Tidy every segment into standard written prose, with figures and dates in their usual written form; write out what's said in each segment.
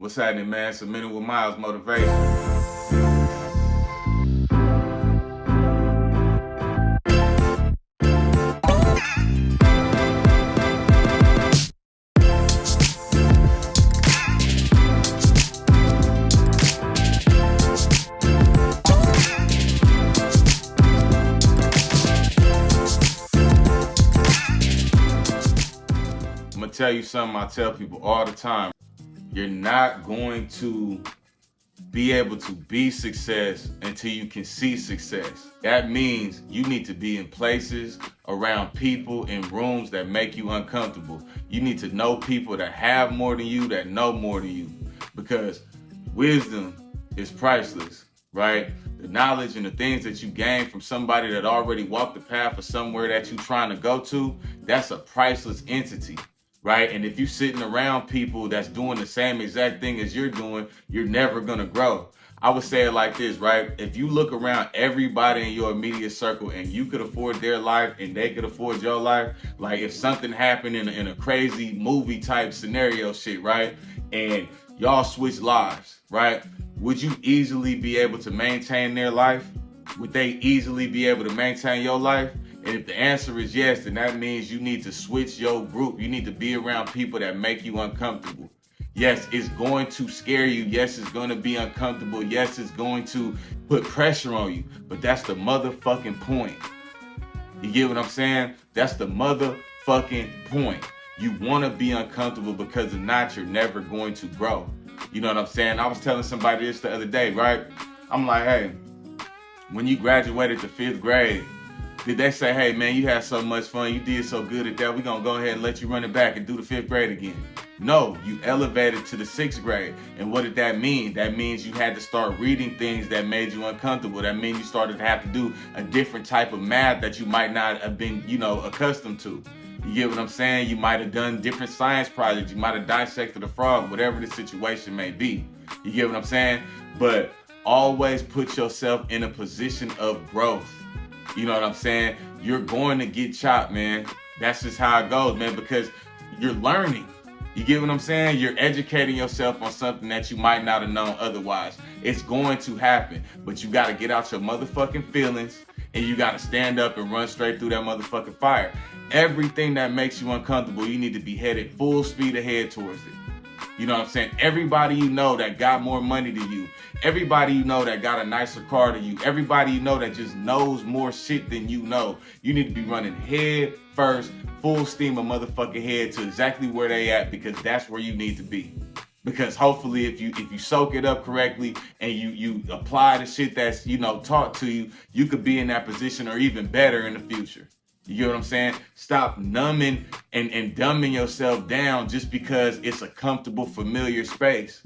What's happening, man? It's a minute with Miles motivation. I'm gonna tell you something I tell people all the time. You're not going to be able to be success until you can see success. That means you need to be in places, around people, in rooms that make you uncomfortable. You need to know people that have more than you, that know more than you, because wisdom is priceless, right? The knowledge and the things that you gain from somebody that already walked the path of somewhere that you're trying to go to, that's a priceless entity. Right? And if you're sitting around people that's doing the same exact thing as you're doing, you're never gonna grow. I would say it like this, right? If you look around everybody in your immediate circle and you could afford their life and they could afford your life, like if something happened in a crazy movie type scenario shit, right? And y'all switch lives, right? Would you easily be able to maintain their life? Would they easily be able to maintain your life? And if the answer is yes, then that means you need to switch your group. You need to be around people that make you uncomfortable. Yes, it's going to scare you. Yes, it's going to be uncomfortable. Yes, it's going to put pressure on you. But that's the motherfucking point. You get what I'm saying? That's the motherfucking point. You want to be uncomfortable because if not, you're never going to grow. You know what I'm saying? I was telling somebody this the other day, right? I'm like, hey, when you graduated to 5th grade, did they say, hey, man, you had so much fun, you did so good at that, we're going to go ahead and let you run it back and do the 5th grade again? No, you elevated to the 6th grade. And what did that mean? That means you had to start reading things that made you uncomfortable. That means you started to have to do a different type of math that you might not have been, accustomed to. You get what I'm saying? You might have done different science projects. You might have dissected a frog, whatever the situation may be. You get what I'm saying? But always put yourself in a position of growth. You know what I'm saying? You're going to get chopped, man. That's just how it goes, man, because you're learning. You get what I'm saying? You're educating yourself on something that you might not have known otherwise. It's going to happen, but you got to get out your motherfucking feelings and you got to stand up and run straight through that motherfucking fire. Everything that makes you uncomfortable, you need to be headed full speed ahead towards it. You know what I'm saying? Everybody you know that got more money than you. Everybody you know that got a nicer car than you. Everybody you know that just knows more shit than you know. You need to be running head first, full steam of motherfucking head to exactly where they at, because that's where you need to be. Because hopefully if you soak it up correctly and you apply the shit that's, taught to you, you could be in that position or even better in the future. You get what I'm saying? Stop numbing and dumbing yourself down just because it's a comfortable, familiar space.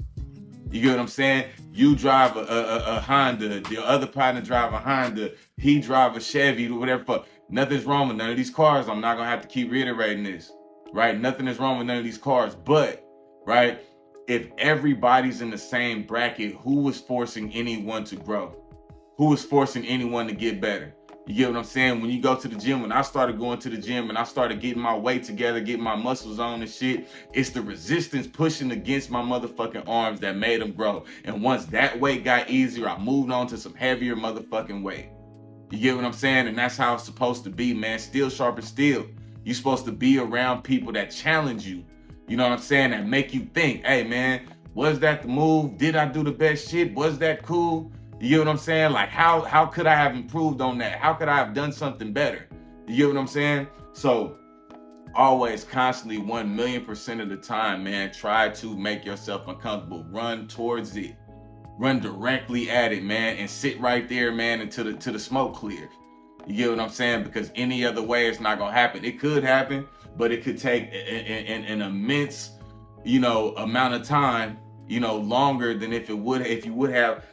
You get what I'm saying? You drive a Honda, the other partner drive a Honda, he drive a Chevy, or whatever. Nothing's wrong with none of these cars. I'm not going to have to keep reiterating this, right? Nothing is wrong with none of these cars. But, right, if everybody's in the same bracket, who is forcing anyone to grow? Who is forcing anyone to get better? You get what I'm saying? When you go to the gym, when I started going to the gym and I started getting my weight together, getting my muscles on and shit, it's the resistance pushing against my motherfucking arms that made them grow. And once that weight got easier, I moved on to some heavier motherfucking weight. You get what I'm saying? And that's how it's supposed to be, man. Steel sharp as steel. You're supposed to be around people that challenge you. You know what I'm saying? That make you think, hey, man, was that the move? Did I do the best shit? Was that cool? You get what I'm saying? Like, how could I have improved on that? How could I have done something better? You get what I'm saying? So always, constantly, 1,000,000% of the time, man, try to make yourself uncomfortable. Run towards it. Run directly at it, man, and sit right there, man, until the smoke clears. You get what I'm saying? Because any other way, it's not gonna happen. It could happen, but it could take an immense, amount of time, longer than if you would have,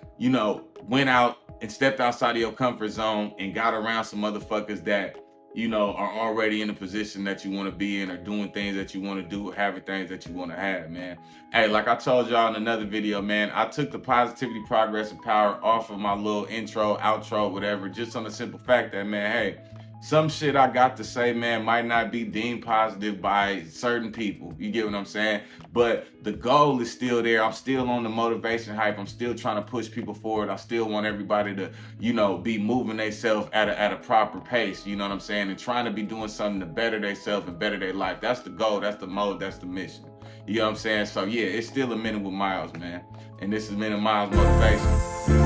went out and stepped outside of your comfort zone and got around some motherfuckers that, are already in the position that you want to be in, or doing things that you want to do, or having things that you want to have, man. Hey, like I told y'all in another video, man, I took the positivity, progress, and power off of my little intro, outro, whatever, just on the simple fact that, man, hey, some shit I got to say, man, might not be deemed positive by certain people. You get what I'm saying? But the goal is still there. I'm still on the motivation hype. I'm still trying to push people forward. I still want everybody to, be moving themselves at a proper pace. You know what I'm saying? And trying to be doing something to better themselves and better their life. That's the goal. That's the mode. That's the mission. You know what I'm saying? So yeah, it's still a minute with Miles, man. And this is Minute Miles Motivation.